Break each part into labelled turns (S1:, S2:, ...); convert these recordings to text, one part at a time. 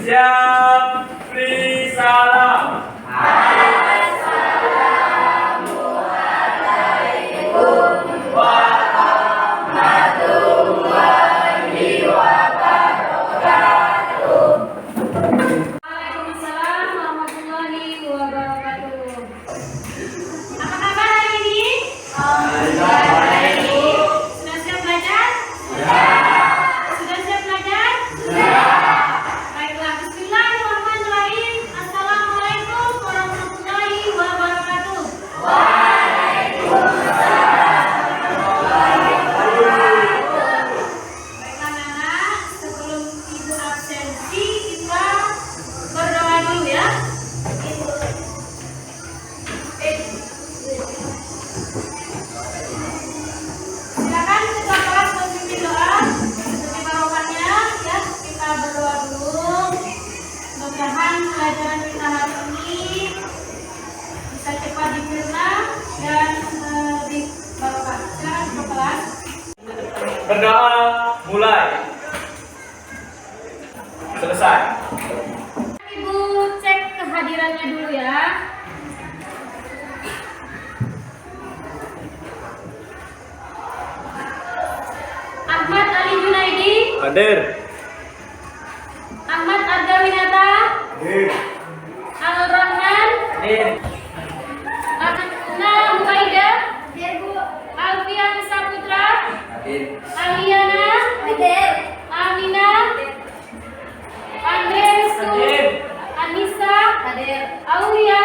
S1: Siap, free, salam.
S2: Waalaikumsalam warahmatullahi wabarakatuh. Apa kabar hari ini? Sudah siap belajar? Sudah siap belajar? Baiklah, bismillahirrahmanirrahim. Assalamualaikum warahmatullahi wabarakatuh. Baiklah anak, sebelum ibu absensi kita berdoa dulu ya. Silakan ketua kelas memimpin doa seperti barokahnya ya. Kita berdoa dulu. Mudah-mudahan pelajaran kita hari ini bisa cepat dicerna dan lebih barokah. Silakan ketua kelas.
S1: Berdoa mulai. Selesai.
S2: Ibu cek kehadirannya dulu ya. Ahmad Ali Junaidi,
S1: Hadir.
S2: Ahmad Arga Winata,
S1: Hadir.
S2: Al Rahman,
S1: Hadir.
S2: Ana Muaida, Alfian Saputra,
S1: Hadir.
S2: Aliana, Amina, Andre Restu,
S1: Hadir.
S2: Anissa, Aulia,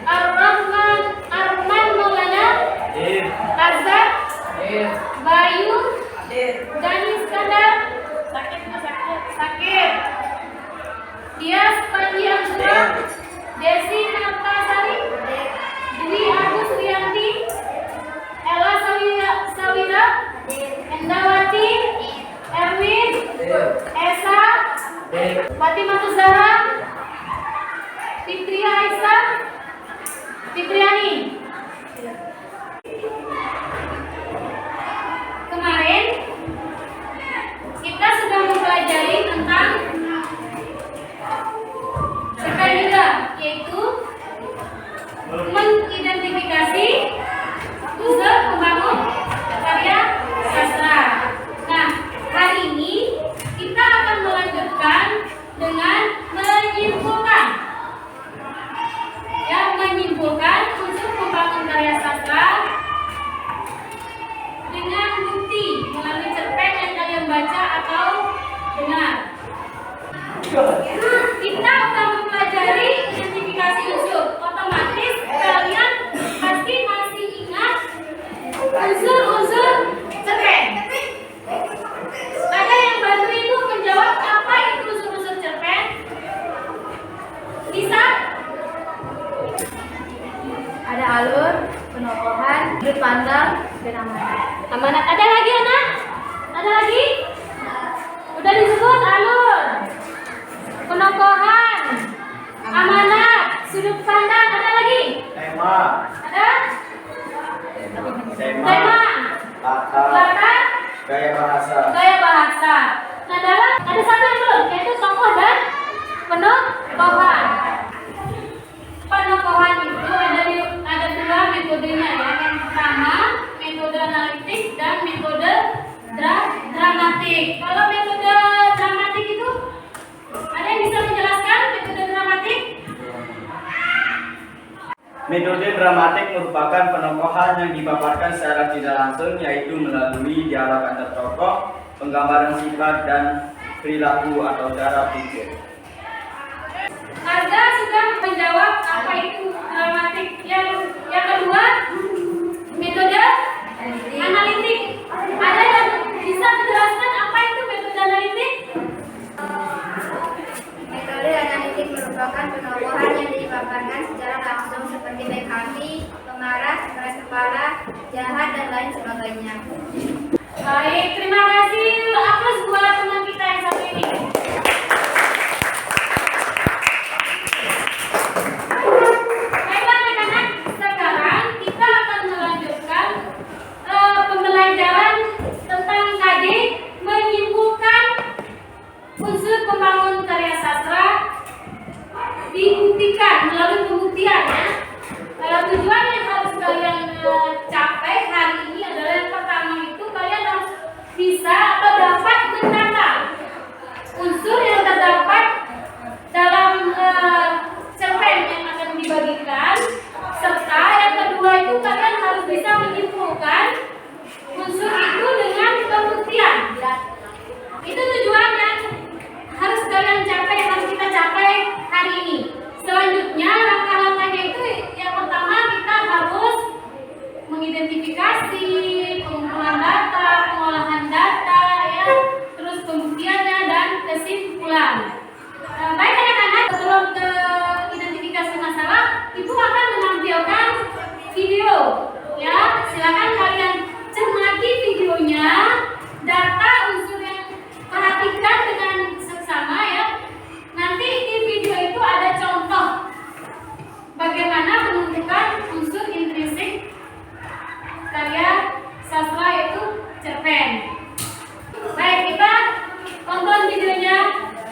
S2: Ar-Rahman, Arman Maulana,
S1: Hadir.
S2: Azab,
S1: Hadir.
S2: Bayu,
S1: Hadir.
S2: Dani Iskandar, sakit. Dias Pandi Amsura, Desi Nartasari, Dwi Agus Rianti, Ella Sawira, Endawati, Erwin, Esa, Fatimah Zahra, Fitri Aisyah, Fitriani. Kemarin kita sudah mempelajari tentang sekaliga, yaitu mengidentifikasi unsur pembangun karya sastra. Nah, hari ini kita akan melanjutkan dengan menyimpulkan. Ya, menyimpulkan unsur pembangun karya sastra dengan bukti melalui cerpen yang kalian baca atau dengar. Kita akan mempelajari identifikasi unsur. Otomatis kalian pasti masih ingat unsur-unsur cerpen. Ada yang bantu ibu menjawab apa itu unsur-unsur cerpen? Bisa?
S3: Ada alur, penokohan, sudut pandang, dan amanat.
S2: Amanat. Ada lagi anak? Ada lagi? Udah disebut alur, penokohan, amanat, sudut pandang. Ada lagi?
S1: Tema.
S2: Ada?
S1: Tema.
S2: Tema,
S1: Latar.
S2: latar,
S1: Gaya bahasa.
S2: gaya bahasa. Nah, dalam ada satu yang belum, yaitu tokoh dan penokohan. Penokohan itu ada dua metodenya ya. Yang pertama metode analitik dan metode dramatik. Kalau metode dramatik itu ada yang bisa menjelaskan metode dramatik?
S1: Metode dramatik merupakan penokohan yang dipaparkan secara tidak langsung, yaitu melalui dialog antar tokoh, penggambaran sifat dan perilaku atau cara pikir.
S2: Arga sudah menjawab apa itu dramatik. Yang kedua metode analitik. Ada yang bisa menjelaskan apa itu metode analitik?
S3: Metode analitik merupakan penokohan yang dipaparkan secara langsung seperti baik hati, pemarah, keras kepala, jahat, dan lain sebagainya.
S2: Baik, terima kasih. Aplaus buat teman kita yang satu ini. Baiklah anak-anak, sekarang kita akan melanjutkan pembelajaran tentang tadi menyimpulkan unsur pembangun karya mengidentifikasi, pengumpulan data, pengolahan data, ya, terus pembuktiannya dan kesimpulan. Baik anak-anak, sebelum ke identifikasi masalah, ibu akan menampilkan video, ya. Silakan kalian cermati videonya, data unsur yang perhatikan dengan seksama, ya. Nanti di video itu ada contoh bagaimana menentukan unsur intrinsik karya sastra yaitu cerpen. Baik, kita tonton videonya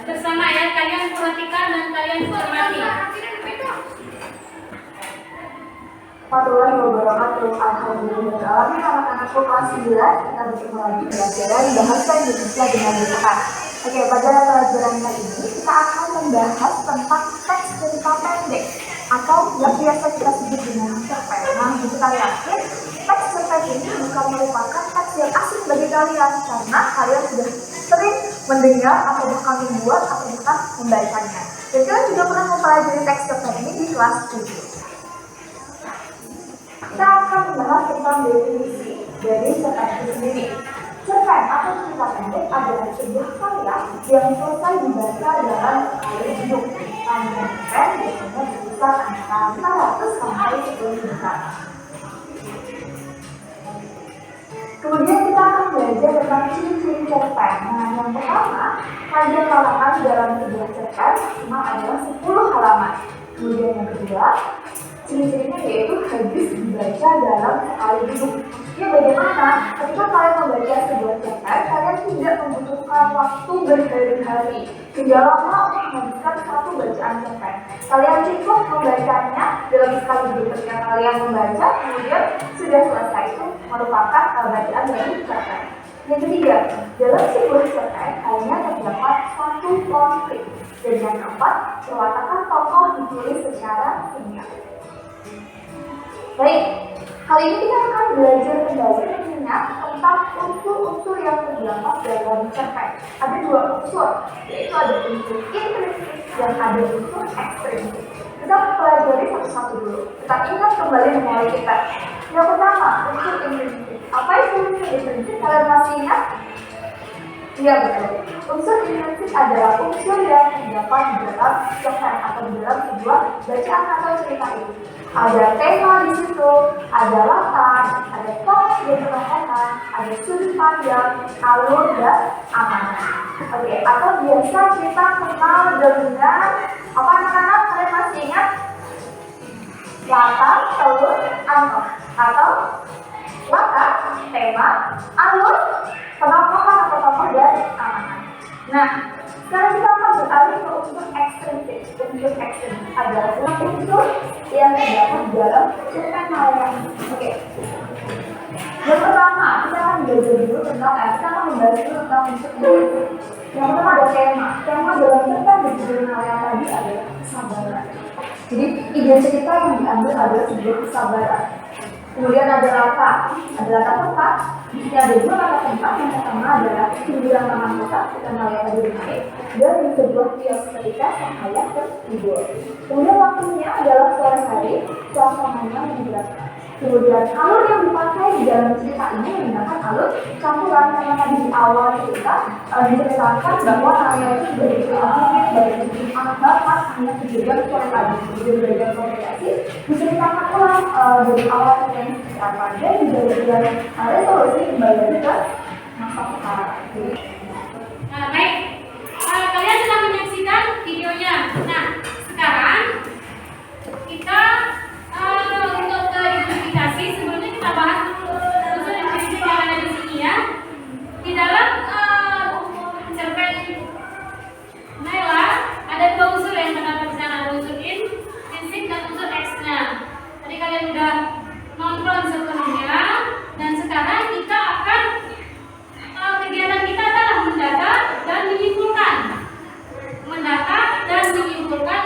S2: bersama, ya. Kalian perhatikan dan kalian cermati.
S4: Warahmatullahi wabarakatuh. Alhamdulillah. Anak-anakku kelas 9 kita bertemu lagi pelajaran bahasa Indonesia dengan berkat. Oke, pada pelajaran kali ini kita akan membahas tentang teks cerita pendek atau yang biasa kita sebut dengan cerpen. Nah, kita yakin teks cerpen ini bukan merupakan teks yang asing bagi kalian karena kalian sudah sering mendengar atau bahkan membuat atau bahkan membacanya. Dan kalian juga pernah mempelajari teks cerpen ini di kelas 7. Kita akan membahas tentang definisi dari cerpen itu sendiri. Cerpen atau cerita pendek adalah sebuah karya yang selesai dibaca dalam sekali hidup. Panjang cerpen biasanya berkisar antara 500 sampai 10.000 kata. Kemudian kita akan belajar tentang ciri-ciri cerpen. Nah, yang pertama, panjang halaman dalam sebuah cerpen maksimal adalah 10 halaman. Kemudian yang kedua, ciri-cirinya yaitu habis dibaca dalam sekali hidup. Ya, bagaimana ketika kalian membaca sebuah cerpen, kalian tidak membutuhkan waktu berhari-hari hingga lama untuk menghabiskan satu bacaan cerpen. Kalian cukup membacanya dalam sekali hidup. Ketika kalian membaca, kemudian sudah selesai, itu merupakan bacaan dari cerpen. Yang ketiga, dalam sebuah cerpen hanya terdapat satu konflik. Dan yang keempat, perwatakan tokoh ditulis secara singkat. Baik, kali ini kita akan belajar kembali mengingat tentang unsur-unsur yang terdapat dalam cerpen. Ada dua unsur, yaitu ada unsur intrinsik dan ada unsur ekstrinsik. Kita pelajari satu-satu dulu. Kita ingat kembali memori kita. Yang pertama, unsur intrinsik. Apa itu unsur intrinsik? Kalian masih ingat? Iya, betul. Unsur intrinsik adalah unsur yang terdapat di dalam cerpen atau di dalam sebuah bacaan atau cerita itu. Ada tema di situ, ada latar, ada topik dan perlawanan, ada sudut pandang, alur dan amanah. Oke, atau biasa kita kenal dengan apa anak-anak? Kalian masih ingat? Latar, alur, amanah. Atau latar, tema, alur, penampilan atau tokoh dan amanah. Nah, sekarang kita akan beralih ke unsur ekstrinsik. Unsur ekstrinsik adalah unsur yang terdapat dalam cerpen halayak. Oke. Yang pertama, kita akan belajar dulu tentang kita akan membahas dulu tentang unsur ekstrinsik. Yang pertama ada tema. Tema dalam cerpen di cerpen halayak tadi adalah kesabaran. Jadi ide cerita yang diambil adalah sebuah kesabaran. Kemudian ada latar tempat. Di sini ada dua kata tempat. Yang pertama adalah hiburan taman kota, kita melihat tadi bermain, dan di sebuah kios ketika sang ayah tertidur. Kemudian waktunya adalah sore hari, suasananya menyegarkan. Kemudian alur yang dipakai di dalam cerita ini menggunakan alur campuran, karena tadi di awal cerita diceritakan bahwa karya itu berarti dari anak bapak hanya kejadian sore tadi, kemudian belajar komunikasi diceritakan ulang dari awal cerita ini seperti apa, dan di bagian resolusi kembali ke masa sekarang.
S2: Nah, baik, kalian sudah menyaksikan videonya. Nah, sekarang kita untuk ke identifikasi, sebelumnya kita bahas unsur intrinsik yang ada di sini, ya. Di dalam cerpen Naila ada dua unsur yang terdapat di sana, ada unsur intrinsik dan unsur eksternal. Tadi kalian sudah nonton sebelumnya, dan sekarang kita akan kegiatan kita adalah mendata dan menyimpulkan. Mendata dan menyimpulkan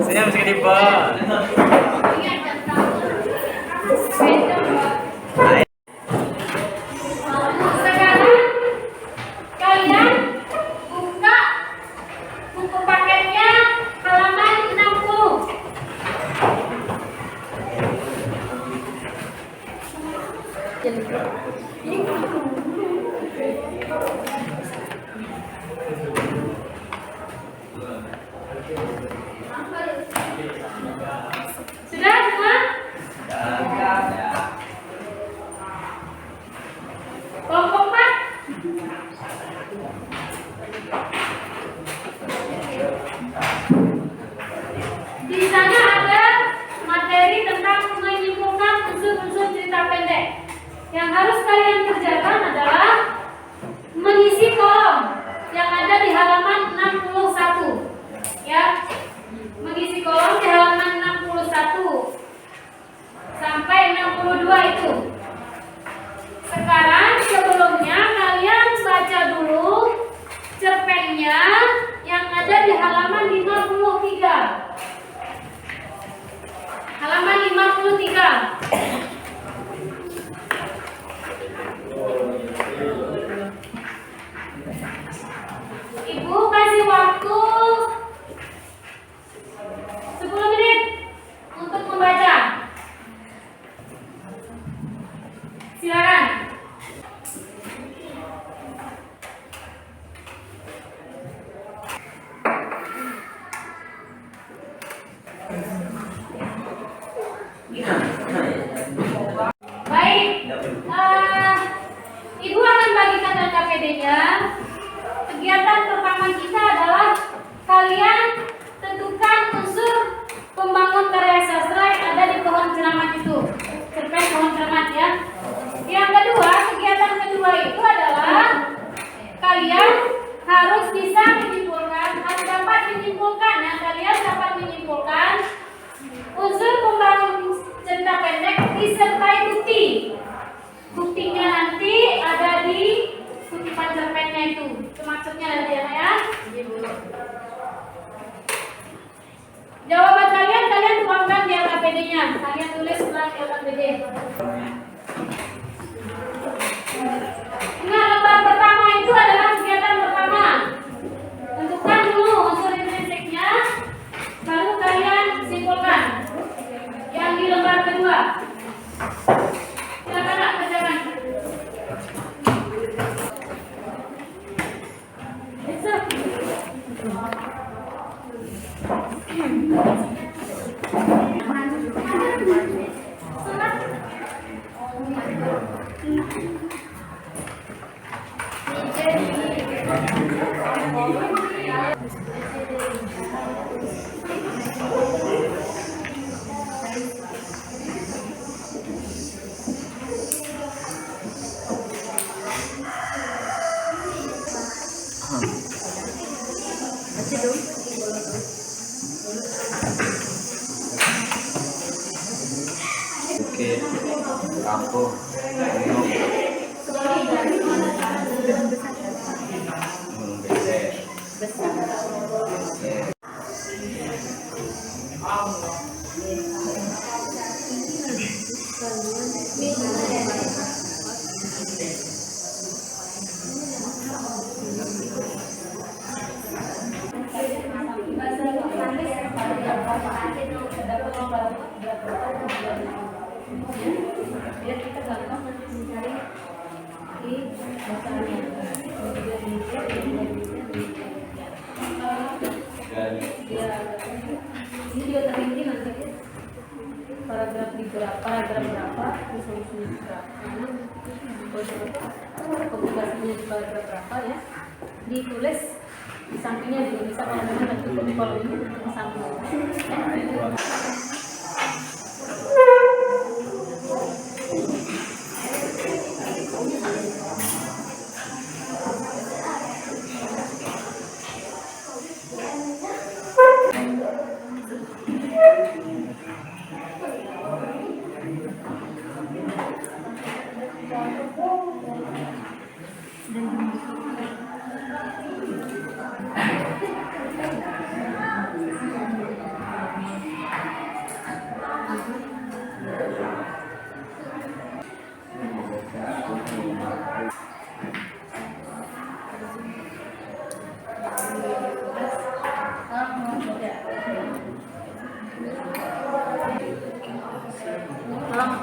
S1: Senyum sedikit, Pak.
S2: Sekarang kalian buka buku paketnya halaman 60. Sudah semua? Kelompok 4. Di sana ada materi tentang menyimpulkan unsur-unsur cerita pendek. Yang harus kalian kerjakan adalah mengisi kolom yang ada di halaman 61. Ya, mengisi kolom di halaman 61 sampai 62 itu. Sekarang sebelumnya kalian baca dulu cerpennya yang ada di halaman 53. Halaman 53. Ibu kasih waktu 10 menit untuk membaca. Silakan. Baik, Ibu akan bagikan dan KPD-nya. Kegiatan pertama kita adalah kalian tentukan unsur pembangun karya sastra yang ada di pohon cermat itu. Cerpen pohon cermat ya. Yang kedua, kegiatan kedua itu adalah kalian harus bisa menyimpulkan, harus dapat menyimpulkan, yang kalian dapat menyimpulkan unsur pembangun cerita pendek disertai bukti. Buktinya nanti ada di kutipan cerpennya itu. Itu maksudnya nanti ya. Jawaban kalian tuangkan di LKPD-nya. Kalian tulis setelah LKPD. Ingat, lembar pertama itu adalah kegiatan pertama. Tentukan dulu unsur intrinsiknya, baru kalian simpulkan. Yang di lembar kedua. Silakan Nak, kerjakan.
S1: Oke, aku
S2: biar kita gampang mencari di dasarnya. Ini juga terinci nanti paragraf berapa, resolusinya berapa, publikasinya di paragraf berapa ya, ditulis di sampingnya juga bisa kalau memang nanti kalau ini di samping. Setelah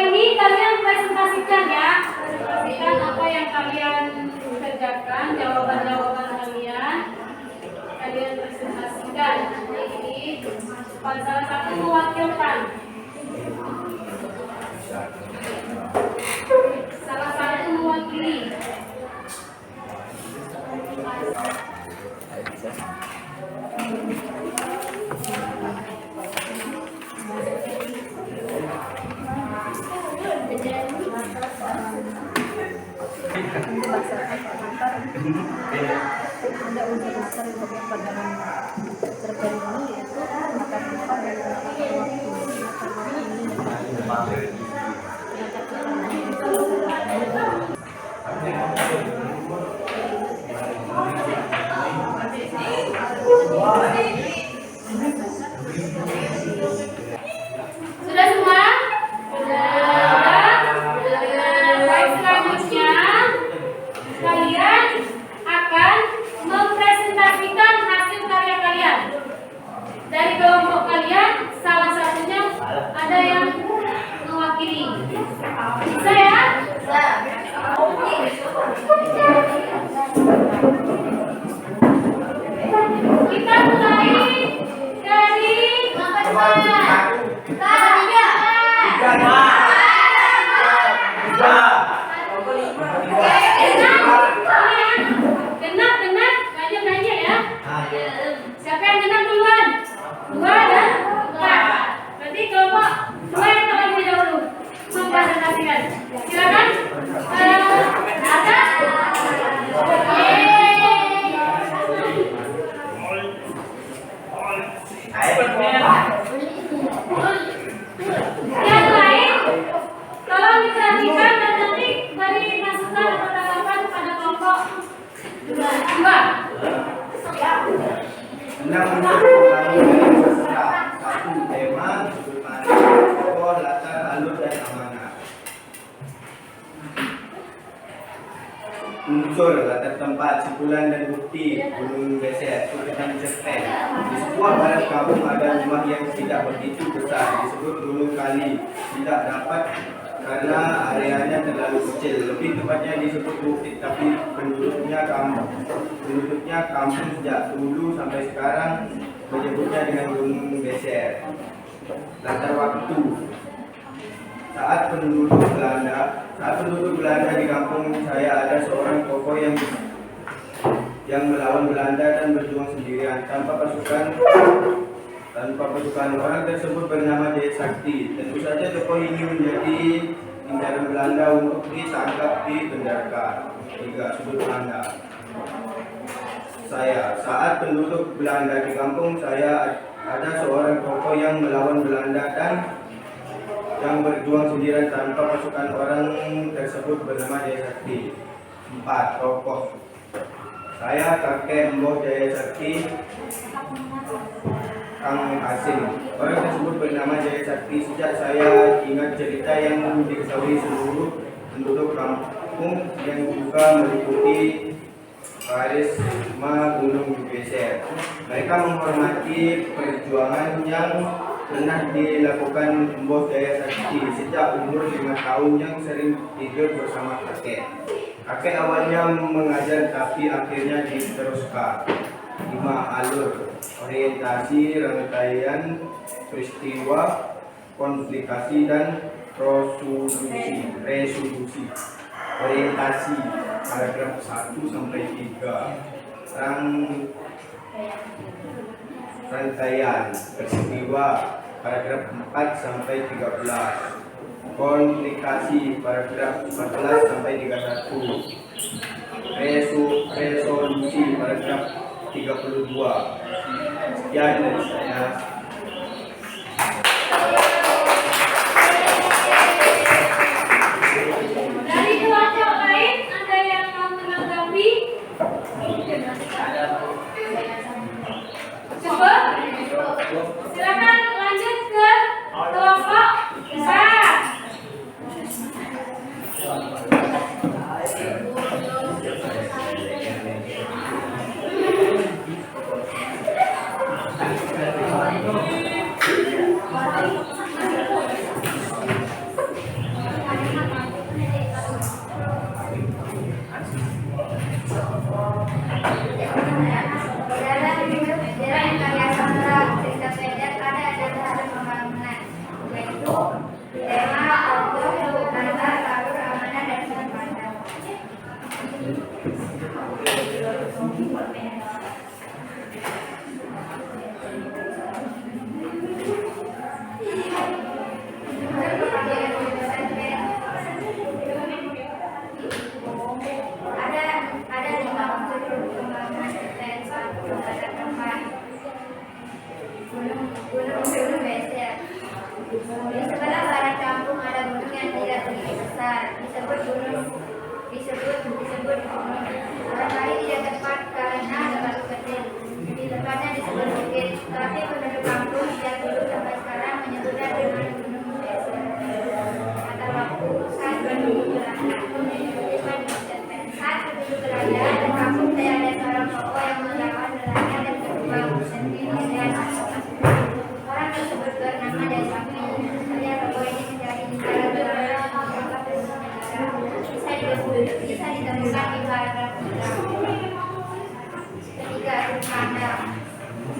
S2: ini kalian presentasikan ya, presentasikan apa yang kalian kerjakan, jawaban-jawaban kalian presentasikan. Jadi salah satu mewakilkan, salah satu mewakili.
S5: Ada unsur dasar untuk yang pada terperi ini yaitu makan lupa dan
S2: Sudah semua? Baik, selanjutnya kalian akan mempresentasikan hasil karya kalian. Dari kelompok kalian, salah satunya ada yang mewakili. Bisa ya? Kita mulai dari genap, banyak ya. Siapa yang genap duluan? 2 dan 4. Berarti kelompok 2 yang terlebih dahulu mempresentasikan. Silakan. Ada? Yang lain, tolong diperhatikan dan nanti beri masukan atau tanggapan pada kelompok 2.
S1: Tentang membangun satu tema, sudut pandang, tokoh, latar, alur, dan amanah. Unsur, latar tempat, simpulan dan bukti Gunung Beser, Sultan Cerpen. Di sebuah barat kampung ada rumah yang tidak begitu besar, disebut Gunung Kali. Tidak dapat karena areanya terlalu kecil. Lebih tepatnya disebut bukit, tapi penduduknya kampung sejak dulu sampai sekarang menyebutnya dengan Gunung Beser. Latar waktu. Saat penduduk Belanda di kampung saya, ada seorang tokoh yang melawan Belanda dan berjuang sendirian tanpa pasukan. Orang tersebut bernama Jaya Sakti. Tentu saja tokoh ini menjadi incaran Belanda untuk ditangkap di penjara. 3. Sudut pandang saya. Saat penduduk Belanda di kampung saya, ada seorang tokoh yang melawan Belanda dan yang berjuang sendirian tanpa pasukan. Orang tersebut bernama Jaya Sakti. 4. Tokoh saya, kakek Mbok Jaya Sakti, Kang Asim. Orang tersebut bernama Jaya Sakti. Sejak saya ingat cerita yang diketahui seluruh penduduk kampung yang juga meliputi karisma Gunung Beser. Mereka menghormati perjuangan yang pernah dilakukan Mbok Jaya Sakti sejak umur 5 tahun, yang sering tidur bersama kakek. Kakek awalnya mengajar tapi akhirnya diteruskan. 5. Alur, orientasi, rangkaian peristiwa, konflikasi, dan resolusi. Orientasi, paragraf 1 sampai 3. Rangkaian peristiwa, paragraf 4 sampai 13. Konflikasi, paragraf 14 sampai 31. Resolusi, paragraf 32. Sekian dari saya.
S2: Dari kelompok lain ada yang mau menanggapi? Coba, silakan lanjut ke
S3: Ada 5 unsur pembangunan dan 1 tanda tempat. Gunung Beser. Di sebelah barat kampung ada gunung yang tidak begitu besar, disebut gunung. Barangkali tidak tepat karena terlalu kecil. Di tempatnya disebut bukit, tapi penduduk kampung sejak dulu sampai sekarang menyebutnya dengan gunung Beser. Kata waktu saat penduduk Belanda. Saat penduduk Belanda dan kampung saya ada seorang tokoh yang melawan Belanda dan berjuang orang tersebut bernama Desami. Saya tokoh ini menjadi negara Belanda bisa ditemukan di paragraf 3. Ketiga, Anda.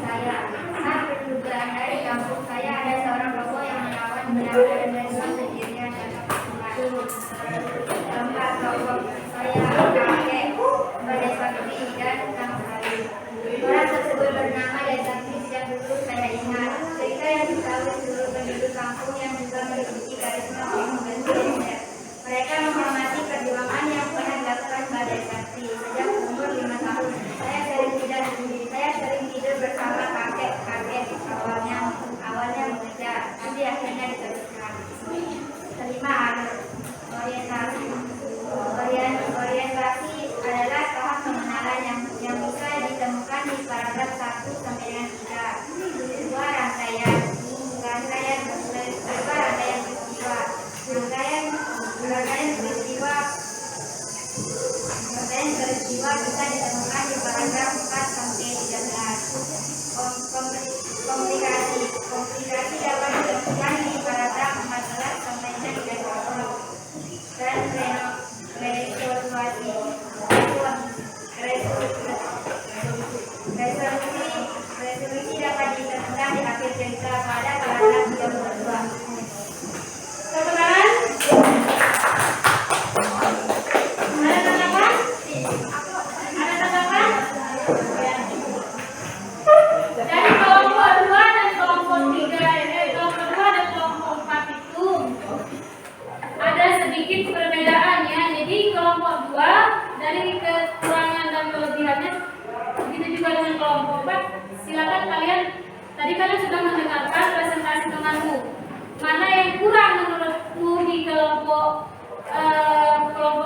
S3: Saya saat penduduk Belanda di kampung saya ada seorang tokoh yang melawan Belanda dan berjuang sendirian dan keempat, tokoh saya kakek Desami dan Kang Sari. Orang tersebut bernama Desami. Sejak dulu saya ingat cerita yang diketahui seluruh penduduk kampung yang juga mengikuti karisma Gunung Beser. Mereka menghormati perjuangan yang pernah dilakukan Mbak Desati. Sejak umur 5 tahun, saya sering tidur bersama kakek. Awalnya mengejar, tapi akhirnya diteruskan. Kelima, orientasi. Orientasi adalah tahap pengenalan yang bisa ditemukan di paragraf 1 sampai dengan 3. Kedua, rangkaian peristiwa bisa ditemukan di paragraf 4 sampai 13. Komplikasi dapat ditemukan di paragraf 14 sampai 30. Dan resolusi dapat ditemukan di akhir cerita pada paragraf 32.
S2: Teman-teman, ada tanggapan? Dari kelompok 2 dan kelompok 3, kelompok 2 dan kelompok 4 itu ada sedikit perbedaan ya. Jadi kelompok 2 dari kekurangan dan kelebihannya, begitu juga dengan kelompok 4. Silakan kalian, tadi kalian sudah mendengarkan presentasi temanmu. Mana yang kurang menurutmu di kelompok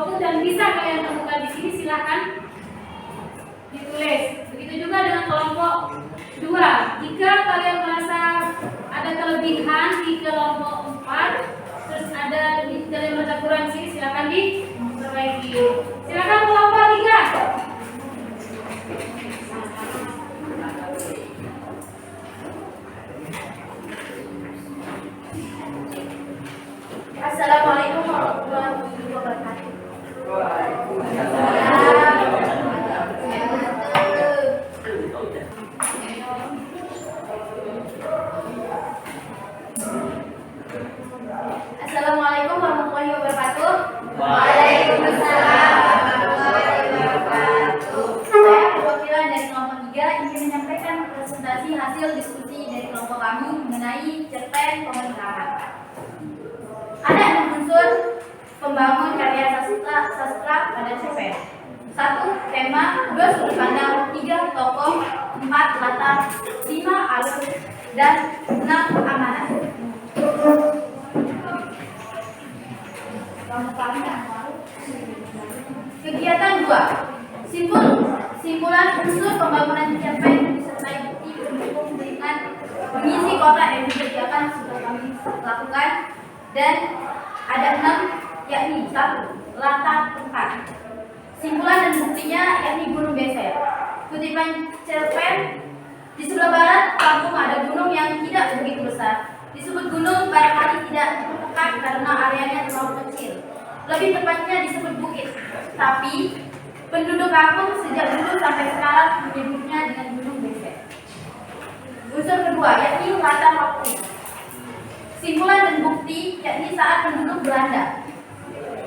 S2: itu dan bisa kalian temukan di sini, silakan ditulis. Begitu juga dengan kelompok 2. Jika kalian merasa ada kelebihan di kelompok 4, terus ada kalian merasa kurang di sini, silakan diperbaiki. Silakan kelompok 3.
S3: Assalamualaikum warahmatullahi wabarakatuh. Assalamualaikum warahmatullahi wabarakatuh. Waalaikumsalam warahmatullahi wabarakatuh. Saya perwakilan dari kelompok 3 ingin menyampaikan presentasi hasil diskusi dari kelompok kami mengenai cerpen pementaran. Ada 6 unsur pembangun karya sastra pada cerpen. 1. Tema, 2. Sudut pandang, 3. Tokoh, 4. Latar, 5. Alur, dan 6. Amanat. Kegiatan 2. Simpulan unsur pembangunan cerpen disertai bukti pendukung dengan mengisi kotak yang disediakan sudah kami lakukan. Dan ada 6, yakni 1. Latar tempat. Simpulan dan buktinya yakni Gunung Beser. Kutipan cerpen, di sebelah barat kampung ada gunung yang tidak begitu besar. Disebut gunung barangkali tidak tepat karena areanya terlalu kecil. Lebih tepatnya disebut bukit. Tapi penduduk kampung sejak dulu sampai sekarang menyebutnya dengan Gunung Beser. Unsur kedua yakni latar waktu. Simpulan dan bukti yakni saat penduduk Belanda.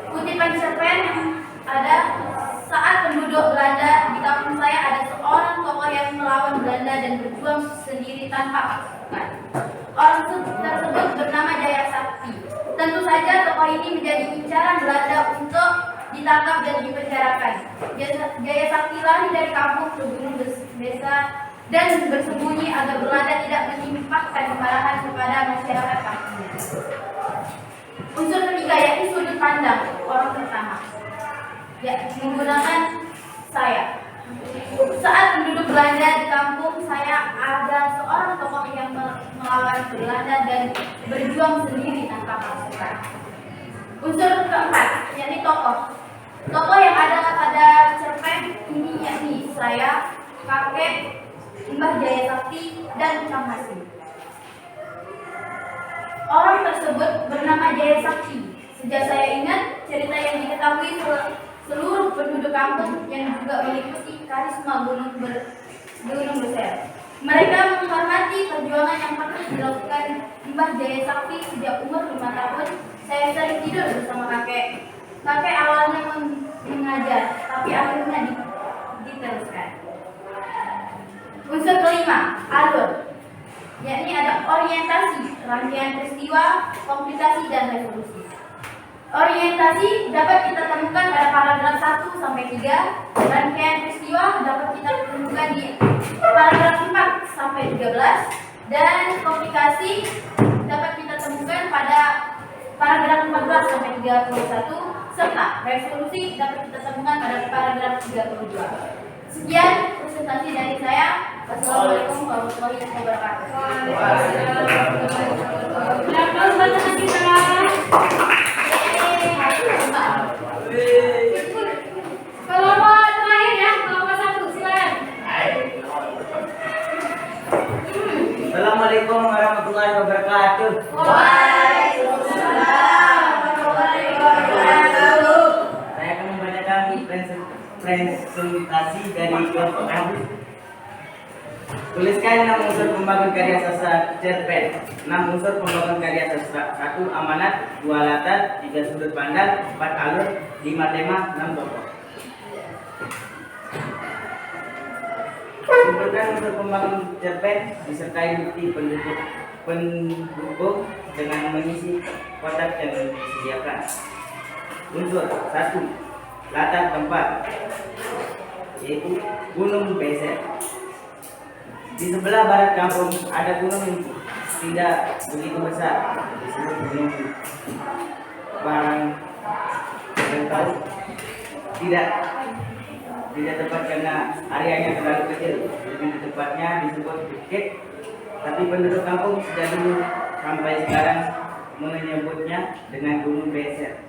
S3: Kutipan cerpen ada saat berjuang sendiri tanpa pasukan. Orang tersebut bernama Jaya Sakti. Tentu saja tokoh ini menjadi incaran Belanda untuk ditangkap dan dipenjarakan. Jaya Sakti lari dari kampung ke gunung desa dan bersembunyi agar Belanda tidak menimpakan kemarahan kepada masyarakat kampungnya. Unsur ketiga yakni sudut pandang orang pertama, menggunakan saya. Saat penduduk Belanda di kampung saya, ada seorang tokoh yang melawan Belanda dan berjuang sendiri tanpa pasukan. Unsur keempat yakni tokoh. Tokoh yang ada pada cerpen ini yakni saya, kakek, Mbah Jaya Sakti, dan Kang Hasim. Orang tersebut bernama Jaya Sakti. Sejak saya ingat, cerita yang diketahui seluruh penduduk kampung yang juga meliputi karisma Gunung Beser. Mereka menghormati perjuangan yang pernah dilakukan Mbah Jaya Sakti sejak umur 5 tahun. Saya sering tidur bersama kakek. Kakek awalnya mengajar, tapi akhirnya diteruskan. Unsur kelima, alur, yakni ada orientasi, rangkaian peristiwa, komplikasi, dan resolusi. Orientasi dapat kita temukan pada paragraf 1 sampai 3, rangkaian peristiwa dapat kita temukan di paragraf 4 sampai 13, dan komplikasi dapat kita temukan pada paragraf 14 sampai 31, serta resolusi dapat kita temukan pada paragraf 32. Sekian presentasi dari saya. Wassalamualaikum warahmatullahi wabarakatuh.
S2: Kelompok terakhir ya, kelompok 1, silakan.
S6: Assalamualaikum warahmatullahi wabarakatuh.
S3: Waalaikumsalam warahmatullahi wabarakatuh.
S6: Saya akan membacakan presentasi dari kelompok kami. Tuliskan 6 unsur pembangun karya sastra cerpen. 6 unsur pembangun karya sastra. 1 amanat, 2 latar, 3 sudut pandang, 4 alur, 5 tema, 6 tokoh. Simpulkan unsur pembangun cerpen disertai bukti pendukung dengan mengisi kotak yang disediakan. Unsur 1. Latar tempat, yaitu Gunung Beser. Di sebelah barat kampung ada gunung yang tidak begitu besar, disebut Gunung Barangkali. Tidak tepat karena areanya terlalu kecil, lebih tepatnya disebut bukit. Tapi penduduk kampung sejak dulu sampai sekarang menyebutnya dengan Gunung Beser.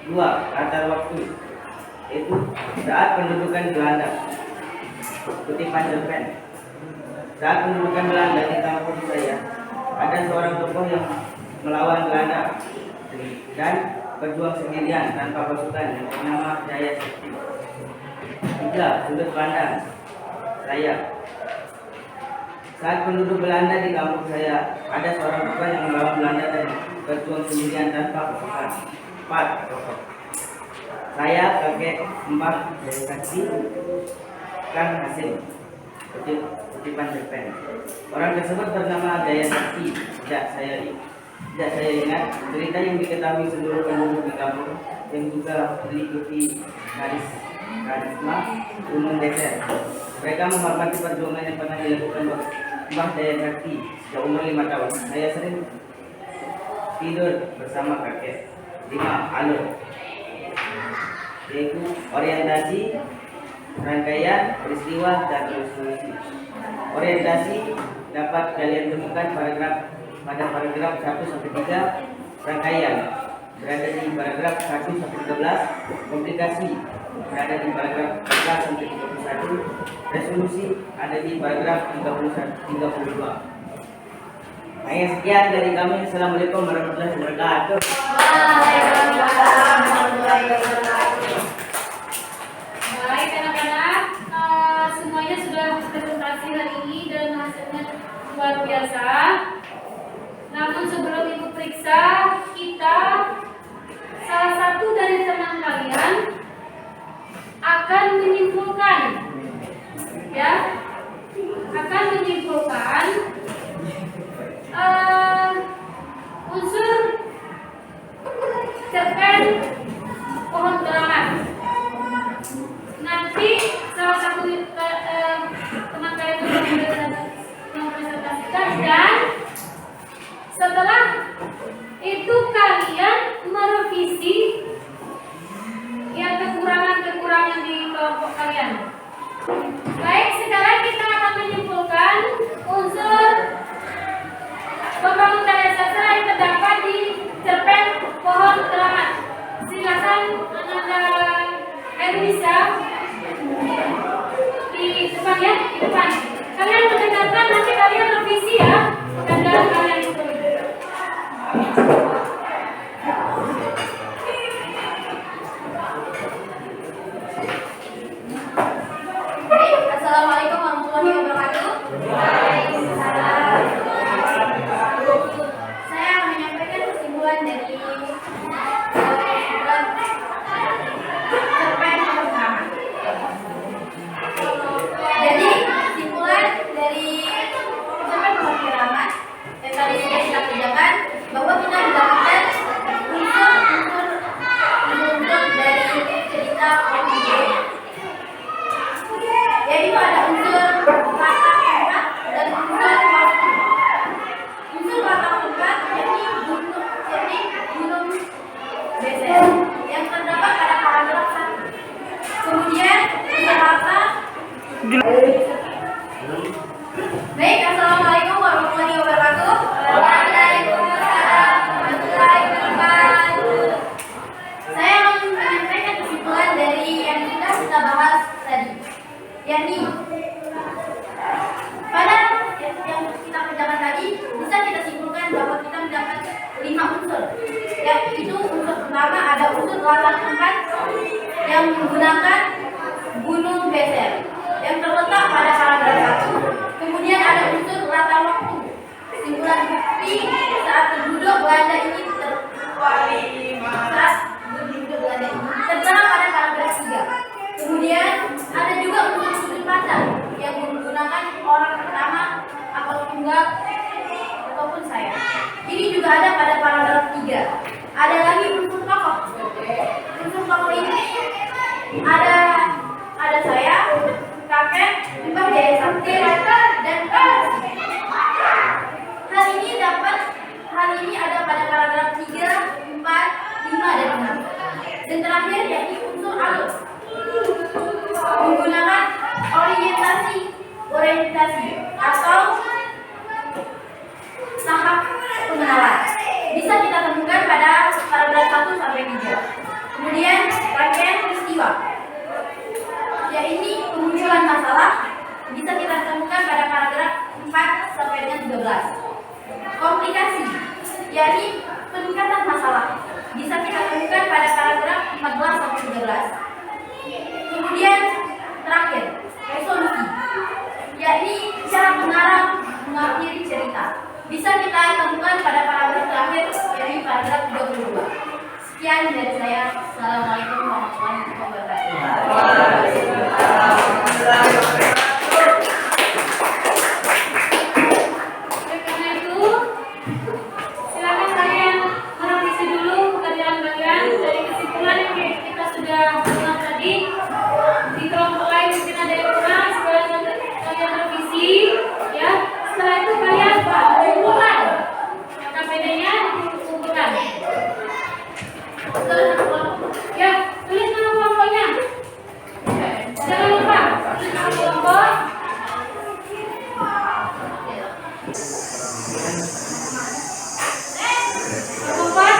S6: 2. Latar waktu, yaitu saat pendudukan Belanda. Kutipan cerpen. Saat pendudukan Belanda di kampung saya, ada seorang tokoh yang melawan Belanda dan berjuang sendirian tanpa pasukan yang bernama Jaya Sakti. 3. Sudut pandang saya. Saat penduduk Belanda di kampung saya, ada seorang tokoh yang melawan Belanda dan berjuang sendirian tanpa pasukan. 4. Tokoh saya, kakek, Mbah Jaya Sakti, Kang Hasim. Kutipan cerpen. Orang tersebut bernama Jaya Sakti. Tidak saya ingat, cerita yang diketahui seluruh penduduk di kampung yang juga meliputi karisma Gunung Beser. Mereka menghormati perjuangan yang pernah dilakukan Mbah Jaya Sakti sejak umur 5 tahun. Saya sering tidur bersama kakek. 5. Alur, yaitu orientasi, rangkaian peristiwa, dan resolusi. Orientasi dapat kalian temukan pada paragraf 1 sampai 3, rangkaian berada di paragraf 1 sampai 13, komplikasi berada di paragraf 14 sampai 31, resolusi ada di paragraf 32. Hanya sekian dari kami. Assalamualaikum warahmatullahi wabarakatuh.
S3: Waalaikumsalam warahmatullahi wabarakatuh.
S2: Baik anak-anak, semuanya sudah presentasi hari ini dan hasilnya luar biasa. Namun sebelum ibu periksa, kita salah satu dari teman kalian akan menyimpulkan, ya, akan menyimpulkan pohon keramat. Nanti salah satu teman kalian mempresentasikan, dan setelah itu kalian merevisi yang kekurangan-kekurangan di kelompok kalian. Baik, sekarang kita akan menyimpulkan unsur pembangunan karya sastra yang terdapat di cerpen pohon keramat. Silakan anak-anak Elisa di depan ya, di depan. Kalian mendengarkan, nanti kalian revisi ya, dan kalian itu.
S3: Assalamualaikum warahmatullahi wabarakatuh. Saya akan menyampaikan kesimpulan dari cerpen pohon keramat. Jadi kesimpulan dari cerpen pohon keramat yang tadi sudah kita kerjakan, bahwa kita mendapatkan unsur dari cerita pohon keramat. Yaitu ada unsur kata tempat dan unsur waktu. Unsur kata tempat yakni gunung beser yang terdapat pada paragraf 1. Kemudian unsur kata. Baik, assalamualaikum warahmatullahi wabarakatuh. Waalaikumsalam warahmatullahi wabarakatuh. Saya akan menyampaikan kesimpulan dari yang sudah kita bahas tadi, yakni pada yang kita kerjakan tadi bisa kita simpulkan bahwa kita mendapat 5 unsur. Yaitu unsur pertama ada unsur latar tempat yang menggunakan gunung beser yang terletak pada paragraf 1. Kemudian ada unsur latar waktu, simpulan bukti saat penduduk Belanda ini tertera pada paragraf 3. Kemudian ada juga unsur sudut pandang yang menggunakan orang pertama atau tunggal ataupun saya. Ini juga ada pada paragraf 3. Ada lagi unsur tokoh. Unsur tokoh ini ada saya, kakek, Mbah Jaya Sakti, dan Kasih. Hal ini ada pada paragraf 3, 4, 5, dan 6. Dan terakhir yakni unsur alur, menggunakan orientasi atau tahap pengenalan. Bisa kita temukan pada paragraf 1 sampai 3. Kemudian rangkaian peristiwa, yaitu kemunculan masalah, bisa kita temukan pada paragraf 4 sampai dengan 13. Komplikasi, yakni peningkatan masalah, bisa kita temukan pada paragraf 14 sampai 13. Kemudian terakhir, resolusi, yakni cara mengarang mengakhiri cerita, bisa kita temukan pada paragraf terakhir, yakni paragraf 22. Sekian dari saya. Assalamualaikum warahmatullahi wabarakatuh.
S2: Silakan kalian merevisi dulu pekerjaan kalian dari kesimpulan yang kita sudah buat tadi. Di kelompok lain mungkin ada yang kurang, kalian revisi ya. Setelah itu kalian kumpulkan KPD-nya, kumpulkan. Ya, tulis nama kelompoknya. Jangan lupa tulis nama kelompok. Kelompok.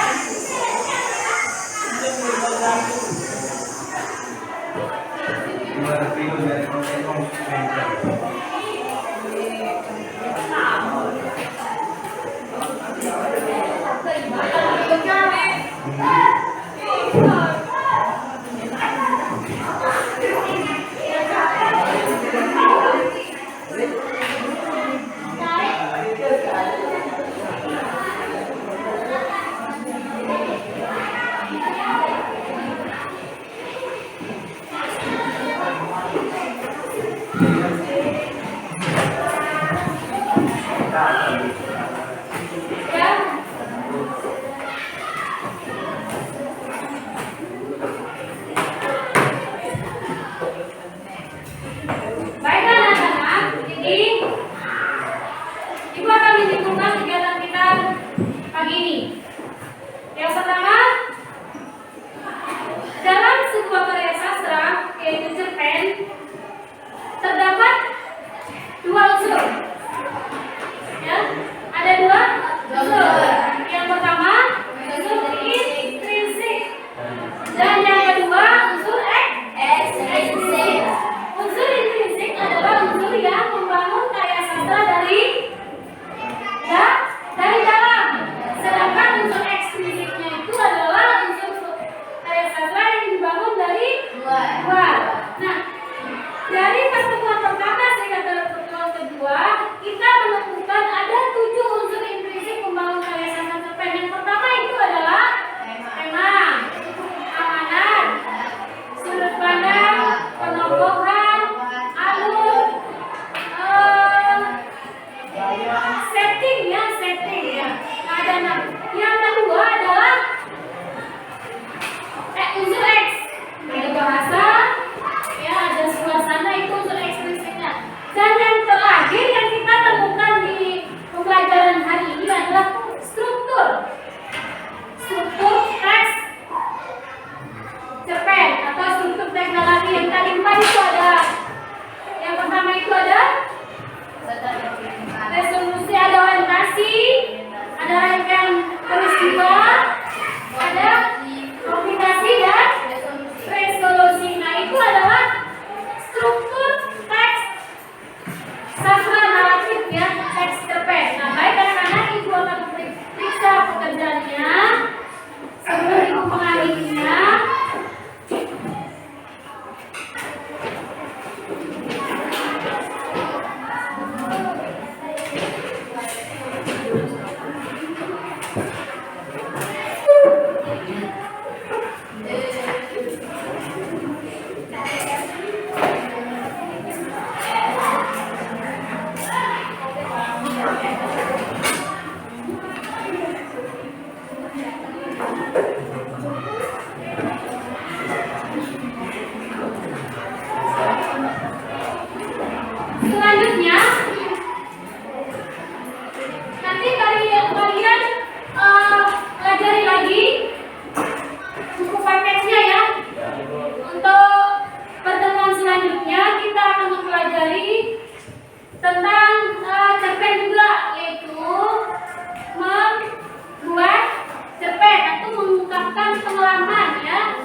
S2: pengalaman ya,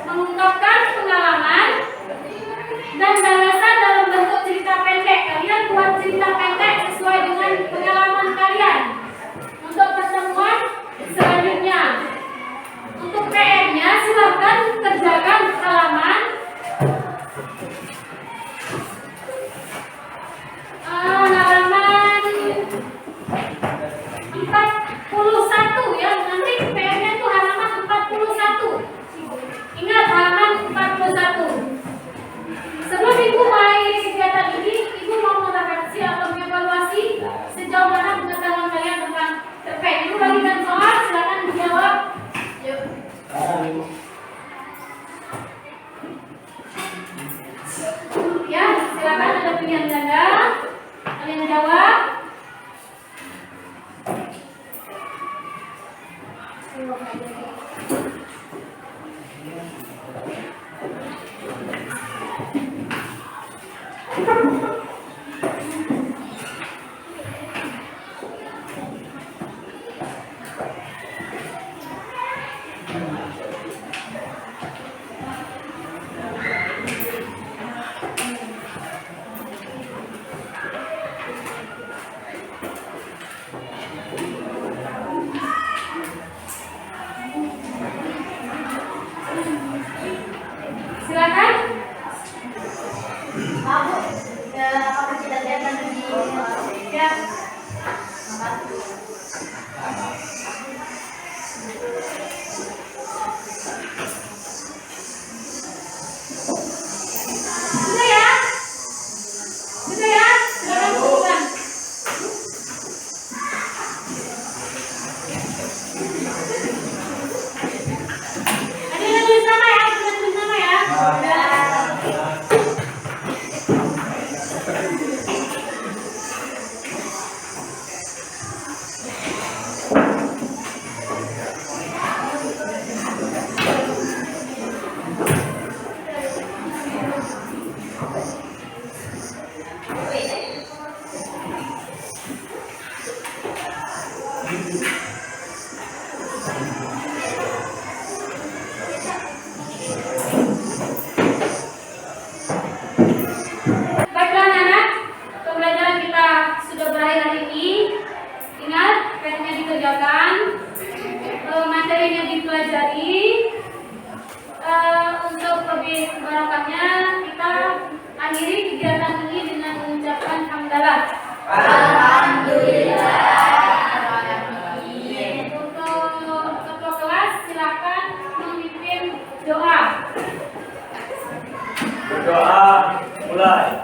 S2: mengungkapkan pengalaman dan gagasan dalam bentuk cerita pendek. Kalian buat cerita pendek sesuai dengan pengalaman kalian. Untuk pertemuan selanjutnya, untuk PR-nya silakan kerjakan halaman 41 ya. Nanti PR-nya itu halaman 41. Ingat halaman 41. Sebelum Ibu mulai kegiatan ini, Ibu mau merefleksi atau mengevaluasi sejauh mana pengetahuan kalian tentang terkait. Ibu bagikan soal, silakan dijawab. Yuk. Ya, silakan ada pilihan ganda. Kalian jawab. Silakan.
S3: Maaf, Bu. Apakah kita lihat nanti di
S2: Ya. Sudah ya? Sudah ya? Silakan bukukan. Ada yang tulis nama ya? Ada yang tulis nama ya? Baiklah anak-anak, pembelajaran kita sudah berakhir hari ini. Ingat, PR-nya dikerjakan, materinya dipelajari. Untuk lebih barangkanya kita akhiri kegiatan ini dengan mengucapkan hamdalah. Untuk ketua kelas silakan memimpin doa.
S7: Berdoa mulai.